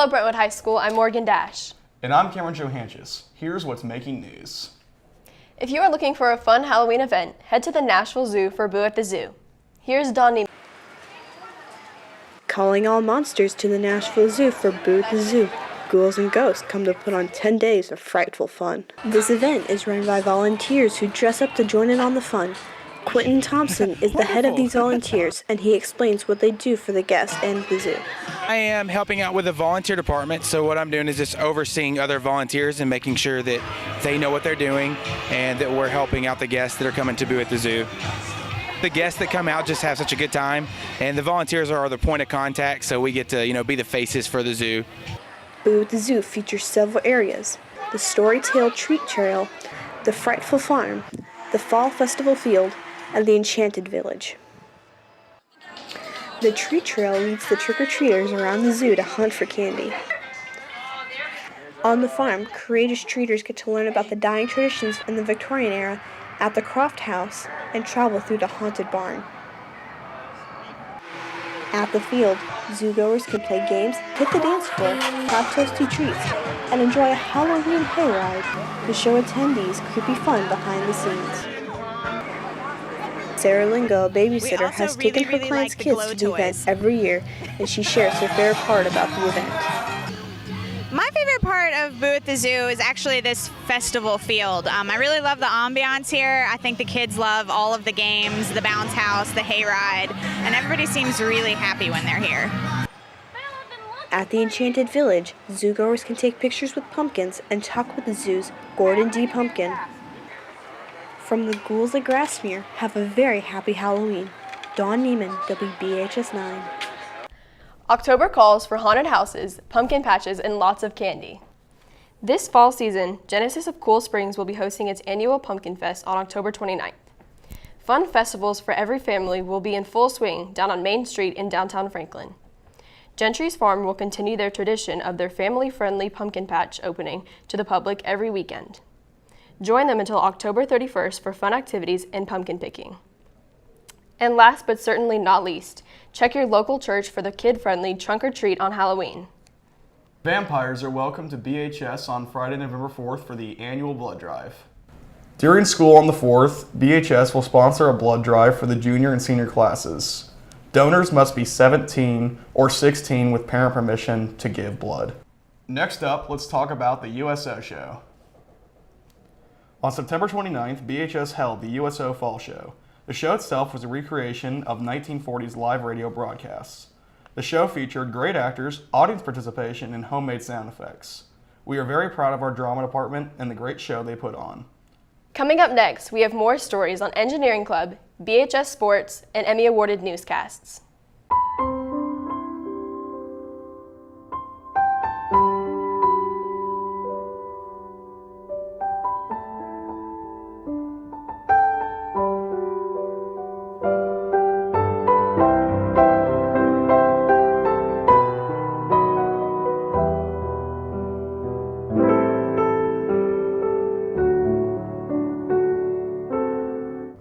Hello, Brentwood High School. I'm Morgan Dash. And I'm Cameron Johanches. Here's what's making news. If you are looking for a fun Halloween event, head to the Nashville Zoo for Boo at the Zoo. Here's Don Neiman. Calling all monsters to the Nashville Zoo for Boo at the Zoo. Ghouls and ghosts come to put on 10 days of frightful fun. This event is run by volunteers who dress up to join in on the fun. Quentin Thompson is the head of these volunteers, and he explains what they do for the guests and the zoo. I am helping out with the volunteer department, so what I'm doing is just overseeing other volunteers and making sure that they know what they're doing and that we're helping out the guests that are coming to Boo at the Zoo. The guests that come out just have such a good time, and the volunteers are the point of contact, so we get to, be the faces for the zoo. Boo at the Zoo features several areas: the Storytale Treat Trail, the Frightful Farm, the Fall Festival Field, and the Enchanted Village. The treat trail leads the trick-or-treaters around the zoo to hunt for candy. On the farm, courageous treaters get to learn about the dying traditions in the Victorian era at the Croft House and travel through the haunted barn. At the field, zoogoers can play games, hit the dance floor, have toasty treats, and enjoy a Halloween hayride to show attendees creepy fun behind the scenes. Sarah Lingo, a babysitter, has taken her clients' kids to the event every year, and she shares her favorite part about the event. My favorite part of Boo at the Zoo is actually this festival field. I really love the ambiance here. I think the kids love all of the games, the bounce house, the hayride, and everybody seems really happy when they're here. At the Enchanted Village, zoogoers can take pictures with pumpkins and talk with the zoo's Gordon D. Pumpkin. From the ghouls at Grassmere, have a very happy Halloween. Dawn Neiman, WBHS 9. October calls for haunted houses, pumpkin patches, and lots of candy. This fall season, Genesis of Cool Springs will be hosting its annual Pumpkin Fest on October 29th. Fun festivals for every family will be in full swing down on Main Street in downtown Franklin. Gentry's Farm will continue their tradition of their family-friendly pumpkin patch opening to the public every weekend. Join them until October 31st for fun activities and pumpkin picking. And last but certainly not least, check your local church for the kid-friendly trunk or treat on Halloween. Vampires are welcome to BHS on Friday, November 4th for the annual blood drive. During school on the 4th, BHS will sponsor a blood drive for the junior and senior classes. Donors must be 17 or 16 with parent permission to give blood. Next up, let's talk about the USO Show. On September 29th, BHS held the USO Fall Show. The show itself was a recreation of 1940s live radio broadcasts. The show featured great actors, audience participation, and homemade sound effects. We are very proud of our drama department and the great show they put on. Coming up next, we have more stories on Engineering Club, BHS Sports, and Emmy-awarded newscasts.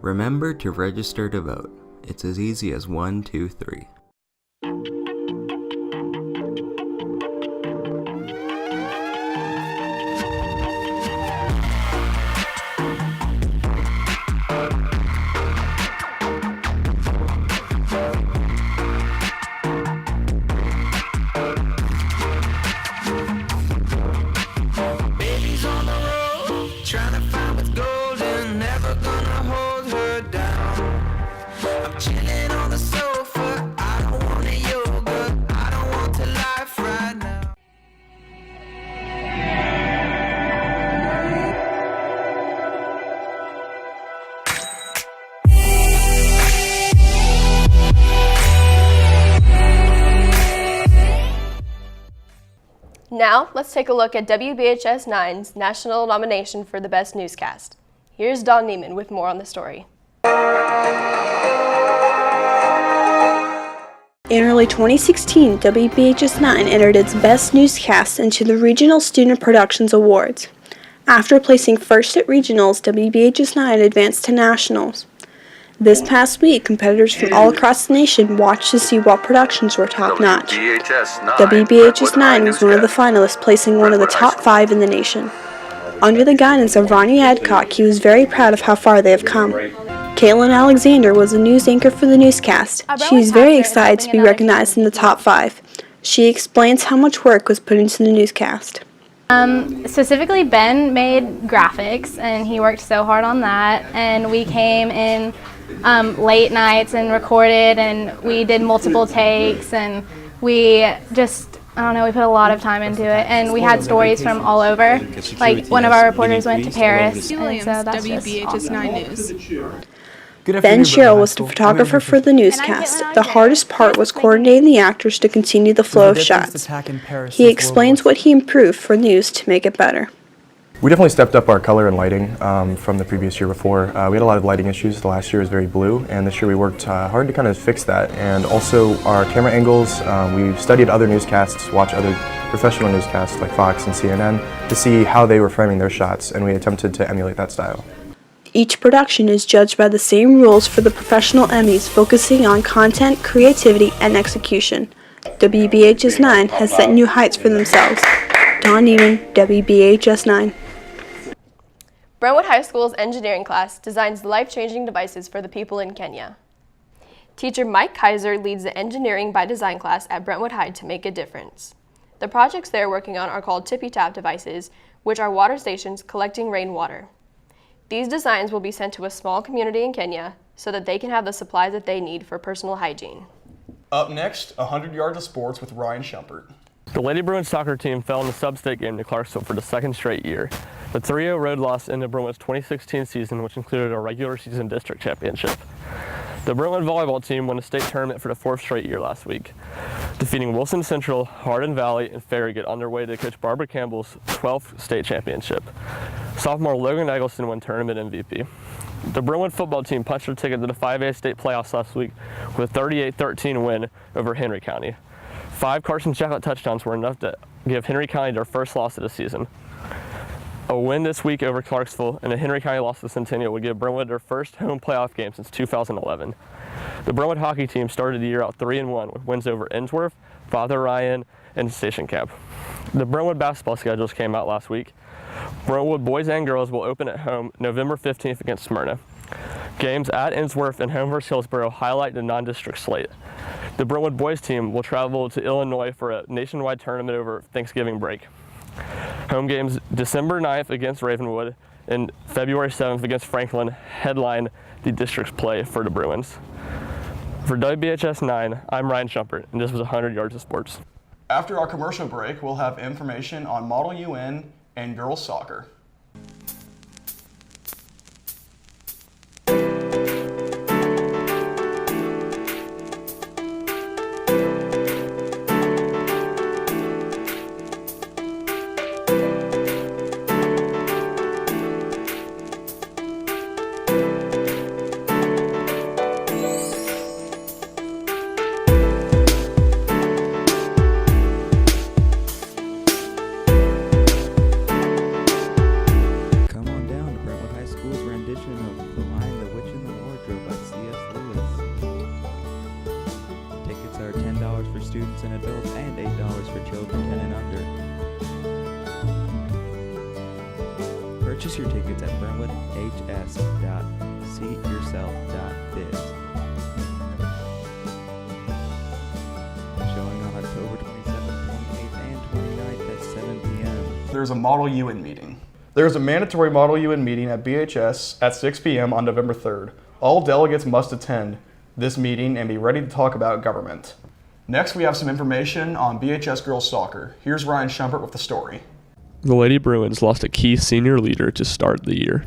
Remember to register to vote. It's as easy as 1, 2, 3. Baby's on the road, trying to find what's golden, never gonna hold her down. I'm chilling on the sofa, I don't want a yoga, I don't want to life right now. Now, let's take a look at WBHS 9's national nomination for the Best Newscast. Here's Don Neiman with more on the story. In early 2016, WBHS 9 entered its Best Newscast into the Regional Student Productions Awards. After placing first at regionals, WBHS 9 advanced to nationals. This past week, competitors from all across the nation watched to see what productions were top-notch. WBHS 9 was one of the finalists, placing one of the top 5 in the nation. Under the guidance of Ronnie Adcock, he was very proud of how far they have come. Caitlin Alexander was the news anchor for the newscast. She is very excited to be recognized in the top 5. She explains how much work was put into the newscast. Specifically, Ben made graphics, and he worked so hard on that, and we came in late nights and recorded, and we did multiple takes, and we just, I don't know, we put a lot of time into it, and we had stories from all over. Like, one of our reporters went to Paris, and so that's WBHS 9 News. Ben Sherrill was the photographer for the newscast. The hardest part was coordinating the actors to continue the flow of shots. He explains what he improved for news to make it better. We definitely stepped up our color and lighting from the previous year before. We had a lot of lighting issues. The last year was very blue, and this year we worked hard to kind of fix that. And also our camera angles, we studied other newscasts, watched other professional newscasts like Fox and CNN to see how they were framing their shots, and we attempted to emulate that style. Each production is judged by the same rules for the professional Emmys, focusing on content, creativity, and execution. WBHS 9 has set new heights for themselves. Dawn Neiman, WBHS 9. Brentwood High School's engineering class designs life-changing devices for the people in Kenya. Teacher Mike Kaiser leads the Engineering by Design class at Brentwood High to make a difference. The projects they're working on are called tippy-tap devices, which are water stations collecting rainwater. These designs will be sent to a small community in Kenya so that they can have the supplies that they need for personal hygiene. Up next, 100 yards of sports with Ryan Schumpert. The Lady Bruins soccer team fell in the sub-state game to Clarksville for the second straight year. The 3-0 road loss ended Brentwood's 2016 season, which included a regular season district championship. The Brentwood volleyball team won a state tournament for the 4th straight year last week, defeating Wilson Central, Hardin Valley, and Farragut on their way to Coach Barbara Campbell's 12th state championship. Sophomore Logan Eggleston won tournament MVP. The Brentwood football team punched their ticket to the 5A state playoffs last week with a 38-13 win over Henry County. 5 Carson Chocolate touchdowns were enough to give Henry County their first loss of the season. A win this week over Clarksville and a Henry County loss to Centennial would give Brentwood their first home playoff game since 2011. The Brentwood hockey team started the year out 3-1 with wins over Ensworth, Father Ryan, and Station Camp. The Brentwood basketball schedules came out last week. Brentwood boys and girls will open at home November 15th against Smyrna. Games at Ensworth and home versus Hillsborough highlight the non-district slate. The Brentwood boys team will travel to Illinois for a nationwide tournament over Thanksgiving break. Home games December 9th against Ravenwood and February 7th against Franklin headline the district's play for the Bruins. For WBHS 9, I'm Ryan Schumpert, and this was 100 yards of sports. After our commercial break, we'll have information on Model UN and girls soccer. Students and adults, and $8 for children 10 and under. Purchase your tickets at brentwoodhs.seatyourself.biz. Showing on October 27th, 28th, and 29th at 7 p.m. There's a Model UN meeting. There's a mandatory Model UN meeting at BHS at 6 p.m. on November 3rd. All delegates must attend this meeting and be ready to talk about government. Next, we have some information on BHS girls soccer. Here's Ryan Schumpert with the story. The Lady Bruins lost a key senior leader to start the year.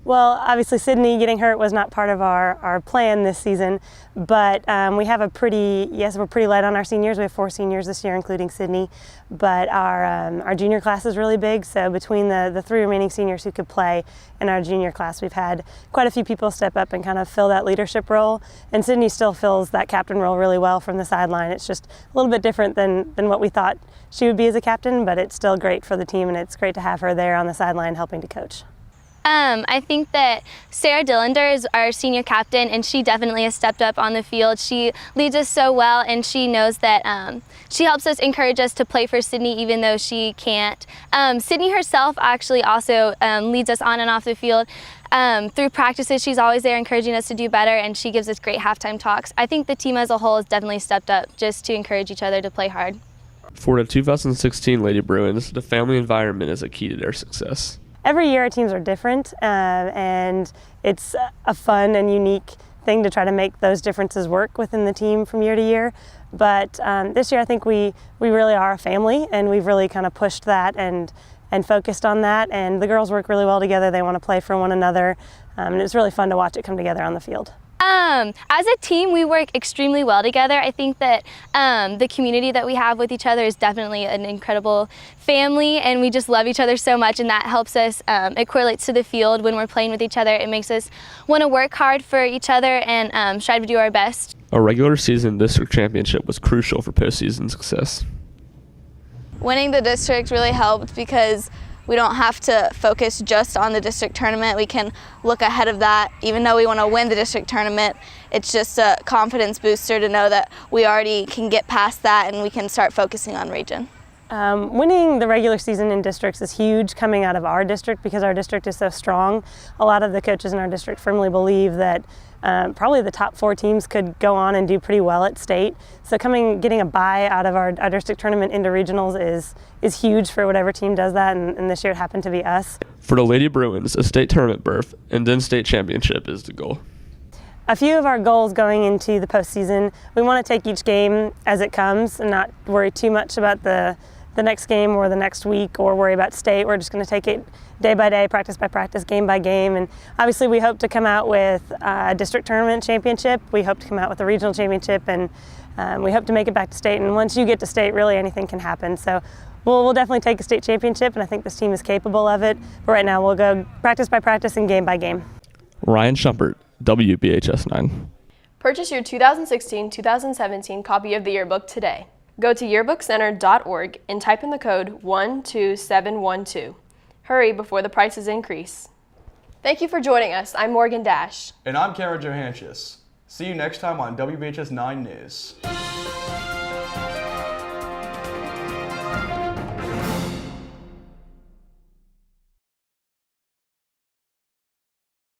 Well, obviously Sydney getting hurt was not part of our plan this season, but we have we're pretty light on our seniors. We have 4 seniors this year, including Sydney, but our junior class is really big, so between the 3 remaining seniors who could play in our junior class, we've had quite a few people step up and kind of fill that leadership role, and Sydney still fills that captain role really well from the sideline. It's just a little bit different than what we thought she would be as a captain, but it's still great for the team, and it's great to have her there on the sideline helping to coach. I think that Sarah Dillander is our senior captain, and she definitely has stepped up on the field. She leads us so well, and she knows that she helps us, encourage us to play for Sydney even though she can't. Sydney herself actually also leads us on and off the field. Through practices, she's always there encouraging us to do better, and she gives us great halftime talks. I think the team as a whole has definitely stepped up just to encourage each other to play hard. For the 2016 Lady Bruins, the family environment is a key to their success. Every year our teams are different, and it's a fun and unique thing to try to make those differences work within the team from year to year. But this year I think we really are a family, and we've really kind of pushed that and focused on that, and the girls work really well together. They want to play for one another, and it's really fun to watch it come together on the field. As a team, we work extremely well together. I think that the community that we have with each other is definitely an incredible family, and we just love each other so much, and that helps us. It correlates to the field when we're playing with each other. It makes us want to work hard for each other and strive to do our best. A regular season district championship was crucial for postseason success. Winning the district really helped because we don't have to focus just on the district tournament. We can look ahead of that. Even though we want to win the district tournament, it's just a confidence booster to know that we already can get past that and we can start focusing on region. Winning the regular season in districts is huge coming out of our district because our district is so strong. A lot of the coaches in our district firmly believe that probably the top 4 teams could go on and do pretty well at state. So getting a bye out of our district tournament into regionals is huge for whatever team does that, and this year it happened to be us. For the Lady Bruins, a state tournament berth and then state championship is the goal. A few of our goals going into the postseason, we want to take each game as it comes and not worry too much about the next game or the next week or worry about state. We're just going to take it day by day, practice by practice, game by game. And obviously we hope to come out with a district tournament championship. We hope to come out with a regional championship, and we hope to make it back to state. And once you get to state, really anything can happen. So we'll definitely take a state championship, and I think this team is capable of it. But right now we'll go practice by practice and game by game. Ryan Schumpert, WBHS 9. Purchase your 2016-2017 copy of the yearbook today. Go to yearbookcenter.org and type in the code 12712. Hurry before the prices increase. Thank you for joining us. I'm Morgan Dash. And I'm Kara Johanchis. See you next time on WBHS 9 News.